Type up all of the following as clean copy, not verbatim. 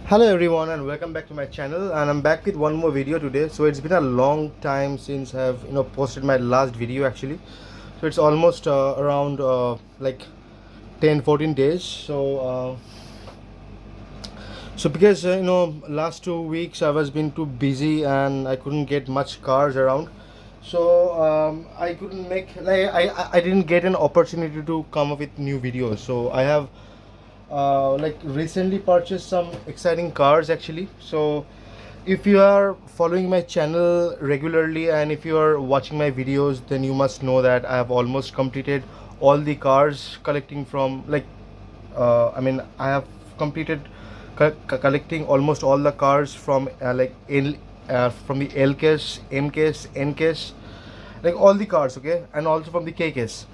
Hello everyone and welcome back to my channel, and I'm back with one more video today. So it's been a long time since I've posted my last video actually. So it's almost around like 10-14 days. So because last 2 weeks I was been too busy and I couldn't get much cars around. So I couldn't make like I didn't get an opportunity to come up with new videos. So I have like recently purchased some exciting cars actually. So if you are following my channel regularly and if you are watching my videos, then you must know that I have almost completed all the cars collecting from like I have completed collecting almost all the cars from from the L case, M case, N case, like all the cars, okay, and also from the K case.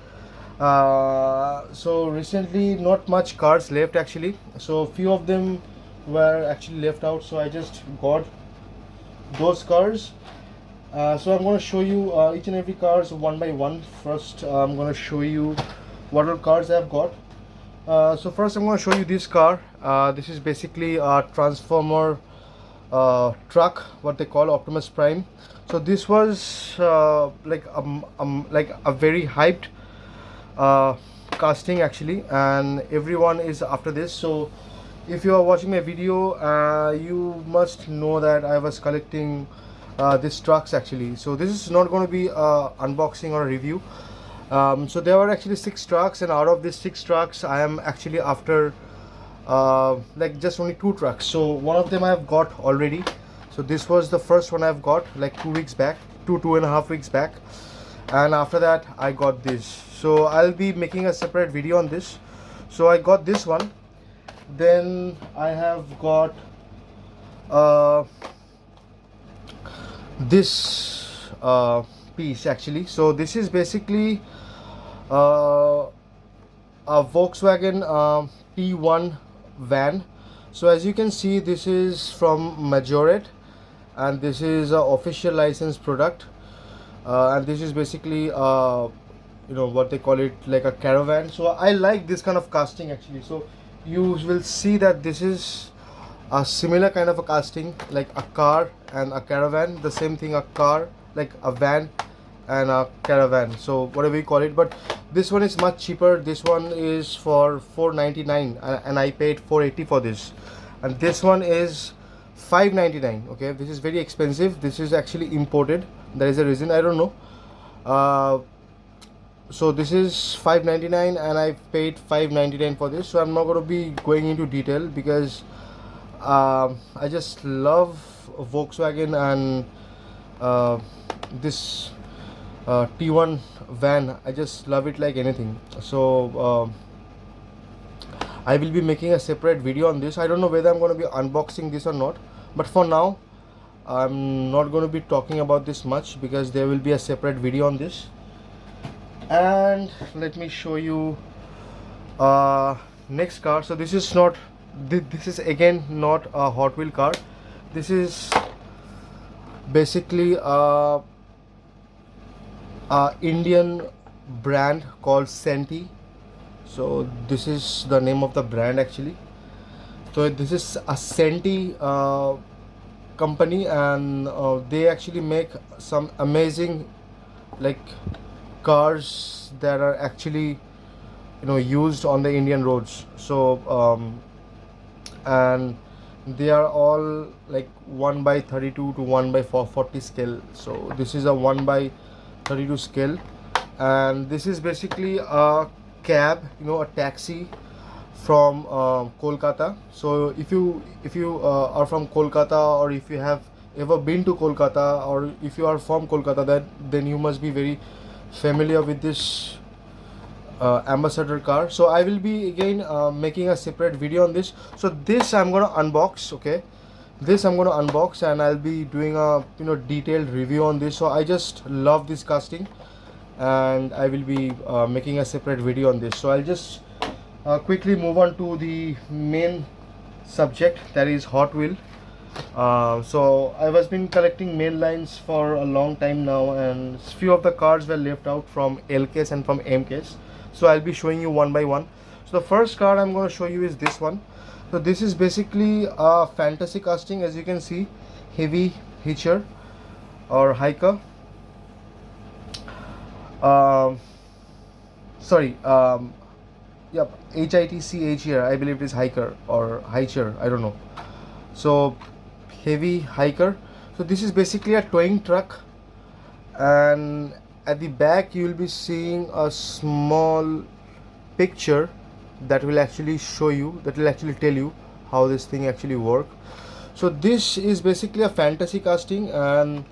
So recently not much cars left actually, so few of them were actually left out, so I just got those cars. So I'm going to show you each and every cars one by one. First I'm going to show you what all cars I've got. So first I'm going to show you this car. This is basically a transformer truck, what they call Optimus Prime. So this was like a very hyped casting actually, and everyone is after this. So if you are watching my video, you must know that I was collecting these trucks actually. So this is not going to be a unboxing or a review. So there were actually 6 trucks, and out of these 6 trucks I am actually after like just only 2 trucks. So one of them I have got already. So this was the first one I've got like 2 weeks back, 2.5 weeks back, and after that I got this. So I'll be making a separate video on this. So I got this one, then I have got this piece actually. So this is basically a Volkswagen T1 van. So as you can see, this is from Majoret, and this is a official licensed product, and this is basically what they call it, like a caravan. So I like this kind of casting actually. So you will see that this is a similar kind of a casting, like a car and a caravan, the same thing, a car, like a van and a caravan, so whatever you call it. But this one is much cheaper. This one is for 499 and I paid 480 for this, and this one is 599. Okay, this is very expensive. This is actually imported. There is a reason, I don't know. So this is 599 and I paid 599 for this. So I'm not going to be going into detail because I just love Volkswagen and this T1 van. I just love it like anything. So I will be making a separate video on this. I don't know whether I'm going to be unboxing this or not, but for now I'm not going to be talking about this much because there will be a separate video on this. And let me show you next car. So this is not this is again not a Hot Wheel car. This is basically a Indian brand called Senti. So this is the name of the brand actually. So this is a Senti company, and they actually make some amazing like cars that are actually used on the Indian roads. So and they are all like 1/32 to 1/440 scale. So this is a 1/32 scale, and this is basically a cab, a taxi from Kolkata. So if you are from Kolkata, or if you have ever been to Kolkata, or if you are from Kolkata, then you must be very familiar with this ambassador car. So I will be again making a separate video on this. So this I'm gonna unbox. Okay, this I'm gonna unbox and I'll be doing a detailed review on this. So I just love this casting, and I will be making a separate video on this. So I'll just quickly move on to the main subject, that is Hot Wheel. So I was been collecting main lines for a long time now, and few of the cars were left out from L case and from M case. So I'll be showing you one by one. So the first car I'm going to show you is this one. So this is basically a fantasy casting, as you can see, heavy hitcher or hiker. Um, sorry, yep, HITCH here. I believe it is hiker or hiker. I don't know. So heavy hiker. So this is basically a towing truck, and at the back you will be seeing a small picture that will actually show you, that will actually tell you how this thing actually work. So this is basically a fantasy casting, and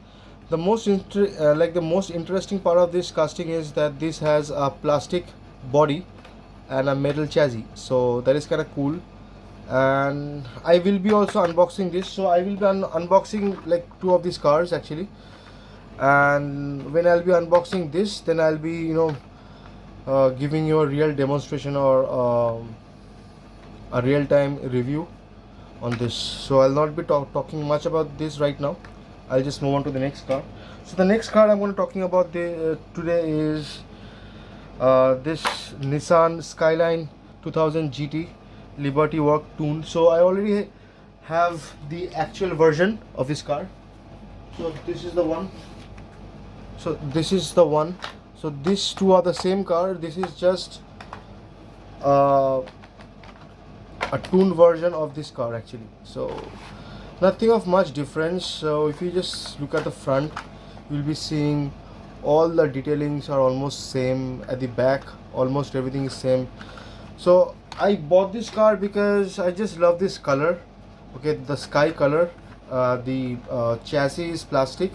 the most interesting part of this casting is that this has a plastic body and a metal chassis, so that is kind of cool. And I will be also unboxing this, so I will be unboxing like two of these cars actually. And when I'll be unboxing this, then I'll be giving you a real demonstration or a real-time review on this. So I'll not be talking much about this right now. I'll just move on to the next car. So the next car I'm going to talking about today is this Nissan Skyline 2000 GT Liberty Work tuned. So I already have the actual version of this car. So this is the one. So this is the one. So these two are the same car. This is just uh, a tuned version of this car actually. So nothing of much difference. So if you just look at the front, you'll be seeing all the detailings are almost same. At the back, almost everything is same. So I bought this car because I just love this color. Okay, the sky color. The chassis is plastic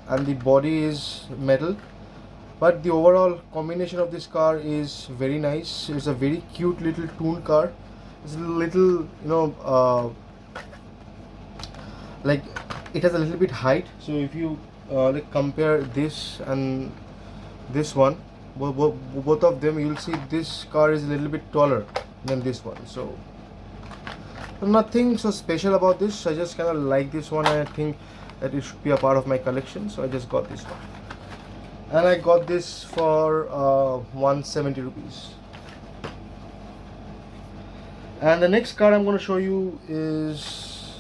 and the body is metal, but the overall combination of this car is very nice. It's a very cute little tuned car. It's a little, like it has a little bit height. So if you like compare this and this one, both of them, you'll see this car is a little bit taller than this one. So nothing so special about this. I just kind of like this one, and I think that it should be a part of my collection. So I just got this one, and I got this for 170 rupees. And the next car I'm going to show you is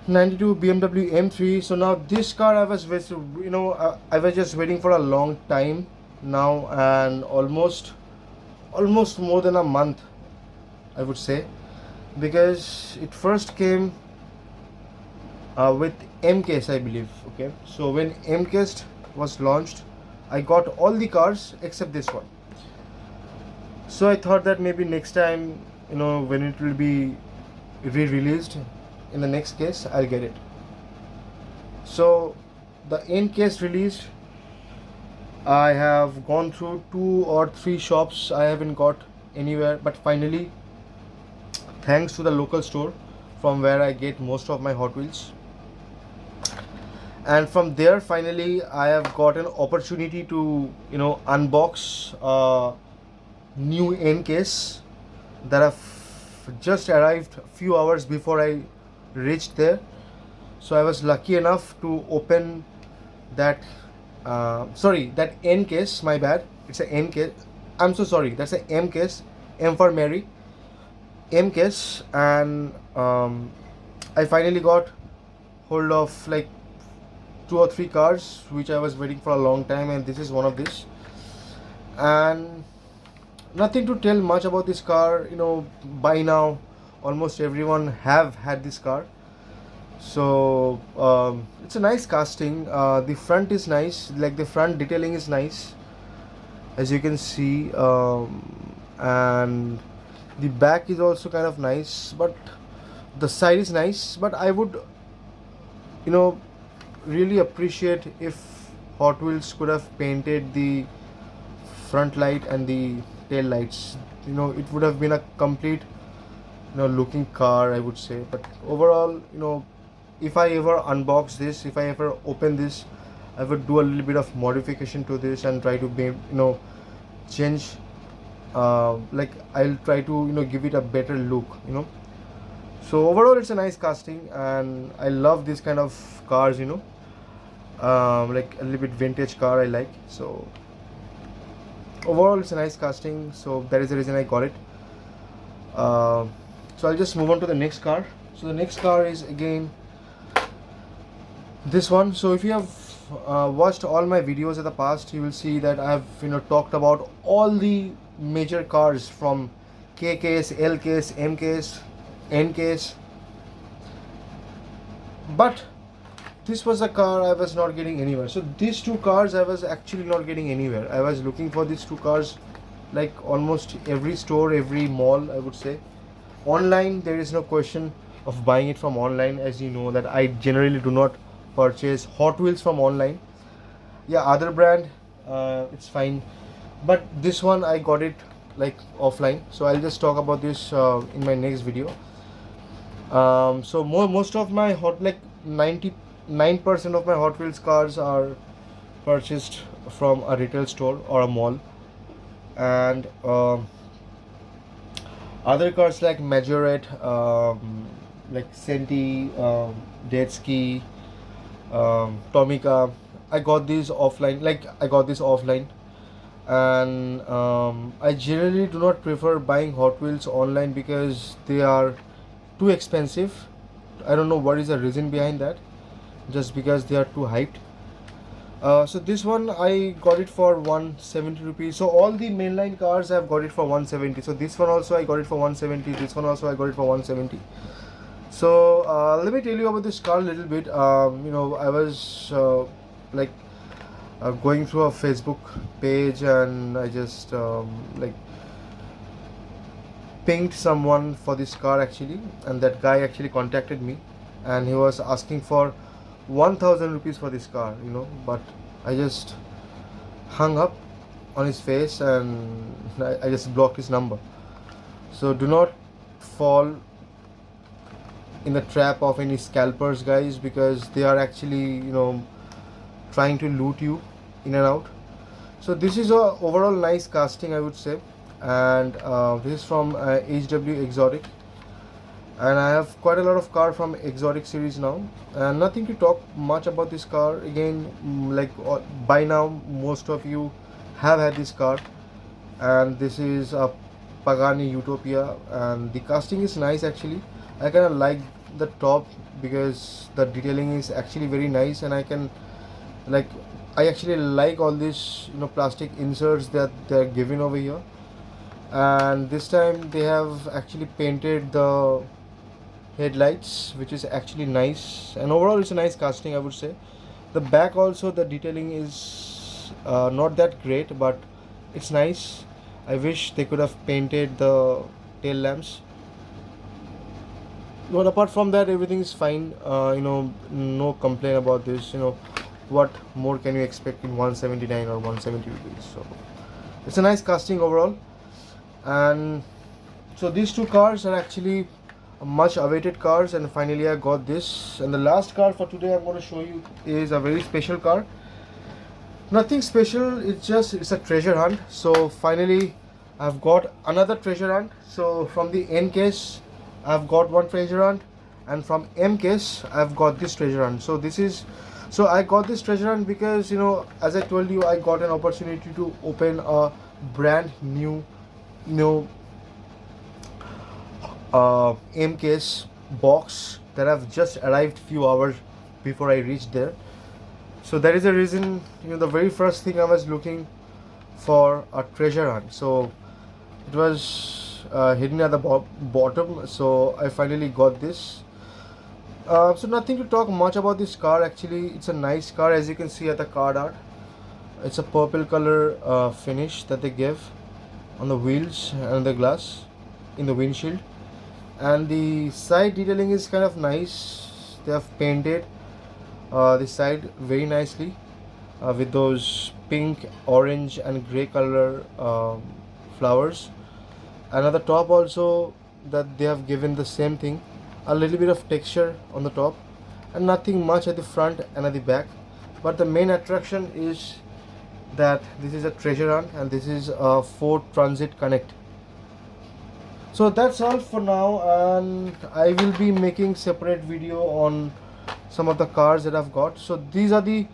92 BMW M3. So now this car I was just waiting for a long time now, and almost more than a month, I would say, because it first came with M-Case, I believe. Okay, so when M-Case was launched, I got all the cars except this one. So I thought that maybe next time, when it will be re-released in the next case, I'll get it. So the N-Case released, I have gone through 2 or 3 shops. I haven't got anywhere, but finally, thanks to the local store from where I get most of my Hot Wheels, and from there finally I have got an opportunity to unbox new N case that have just arrived a few hours before I reached there. So I was lucky enough to open that that N case, my bad, it's a N case, I'm so sorry, that's a M case, M for Mary, M case. And I finally got hold of like 2 or 3 cars which I was waiting for a long time, and this is one of this. And nothing to tell much about this car. By now almost everyone have had this car. So it's a nice casting. The front is nice, like the front detailing is nice, as you can see, and the back is also kind of nice, but the side is nice. But I would really appreciate if Hot Wheels could have painted the front light and the tail lights. It would have been a complete looking car, I would say. But overall, if I ever unbox this, if I ever open this, I would do a little bit of modification to this and try to be change, like I'll try to give it a better look. So overall it's a nice casting, and I love this kind of cars, like a little bit vintage car I like. So overall it's a nice casting, so that is the reason I got it. uh, so I'll just move on to the next car. So the next car is again this one. So if you have watched all my videos in the past, you will see that I've talked about all the major cars from K case, L case, M case, N case, but this was a car I was not getting anywhere. So these two cars I was actually not getting anywhere. I was looking for these two cars like almost every store, every mall, I would say. Online, there is no question of buying it from online, as you know that I generally do not purchase Hot Wheels from online. Yeah, other brand, it's fine, but this one I got it like offline. So I'll just talk about this in my next video. So most of my hot like 99% of my Hot Wheels cars are purchased from a retail store or a mall, and other cars like Majorette, like Senti, Jet Tomica, I got these offline. Like I got this offline, and I generally do not prefer buying Hot Wheels online because they are too expensive. I don't know what is the reason behind that. Just because they are too hyped. So this one I got it for 170 rupees. So all the mainline cars I've got it for 170. So this one also I got it for 170. This one also I got it for 170. So let me tell you about this car a little bit. I was like going through a Facebook page, and I just like pinged someone for this car actually, and that guy actually contacted me, and he was asking for 1000 rupees for this car, but I just hung up on his face, and I just blocked his number. So do not fall in the trap of any scalpers, guys, because they are actually trying to loot you in and out. So this is a overall nice casting, I would say, and this is from HW Exotic, and I have quite a lot of car from Exotic series now, and nothing to talk much about this car again. Like by now most of you have had this car, and this is a Pagani Utopia, and the casting is nice actually. I kind of like the top because the detailing is actually very nice, and like I actually like all these plastic inserts that they're giving over here. And this time they have actually painted the headlights, which is actually nice, and overall it's a nice casting, I would say. The back also, the detailing is not that great, but it's nice. I wish they could have painted the tail lamps, but apart from that everything is fine. No complaint about this. What more can you expect in 179 or 170 rupees? So it's a nice casting overall. And so these two cars are actually much awaited cars, and finally I got this. And the last car for today I'm going to show you is a very special car. Nothing special, it's a treasure hunt. So finally I've got another treasure hunt. So from the N case I've got one treasure hunt, and from M case I've got this treasure hunt. So I got this treasure hunt because as I told you, I got an opportunity to open a brand new M case box that have just arrived few hours before I reached there. So that is the reason, the very first thing I was looking for a treasure hunt. So it was hidden at the bottom. So I finally got this. So nothing to talk much about this car actually. It's a nice car, as you can see at the card art. It's a purple color finish that they give on the wheels and the glass in the windshield, and the side detailing is kind of nice. They have painted the side very nicely with those pink, orange and grey color flowers, and at the top also that they have given the same thing, a little bit of texture on the top, and nothing much at the front and at the back. But the main attraction is that this is a treasure hunt, and this is a Ford Transit Connect. So that's all for now, and I will be making separate video on some of the cars that I've got. So these are the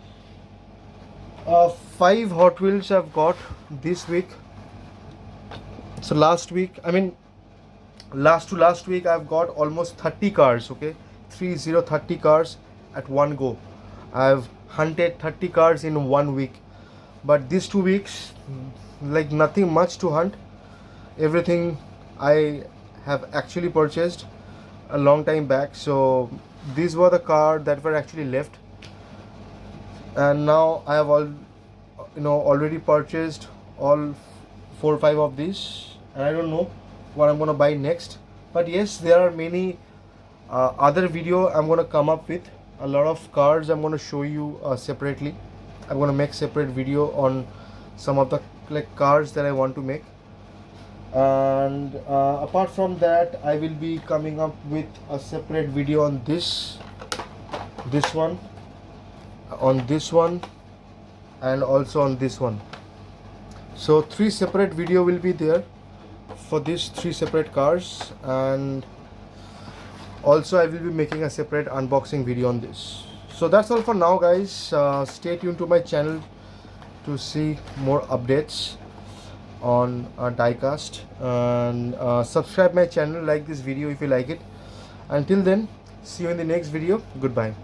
5 Hot Wheels I've got this week. So last week, last week I've got almost 30 cars. Okay, 30 cars at one go. I've hunted 30 cars in 1 week. But these 2 weeks, like nothing much to hunt. Everything I have actually purchased a long time back. So these were the cars that were actually left, and now I have already purchased all 4 or 5 of these, and I don't know what I'm gonna buy next. But yes, there are many other video I'm gonna come up with. A lot of cars I'm gonna show you separately. I'm gonna make separate video on some of the like cars that I want to make. And apart from that, I will be coming up with a separate video on this one, on this one, and also on this one. So 3 separate video will be there for these 3 separate cars, and also I will be making a separate unboxing video on this. So that's all for now, guys. Stay tuned to my channel to see more updates on diecast, and subscribe my channel, like this video if you like it. Until then, see you in the next video. Goodbye.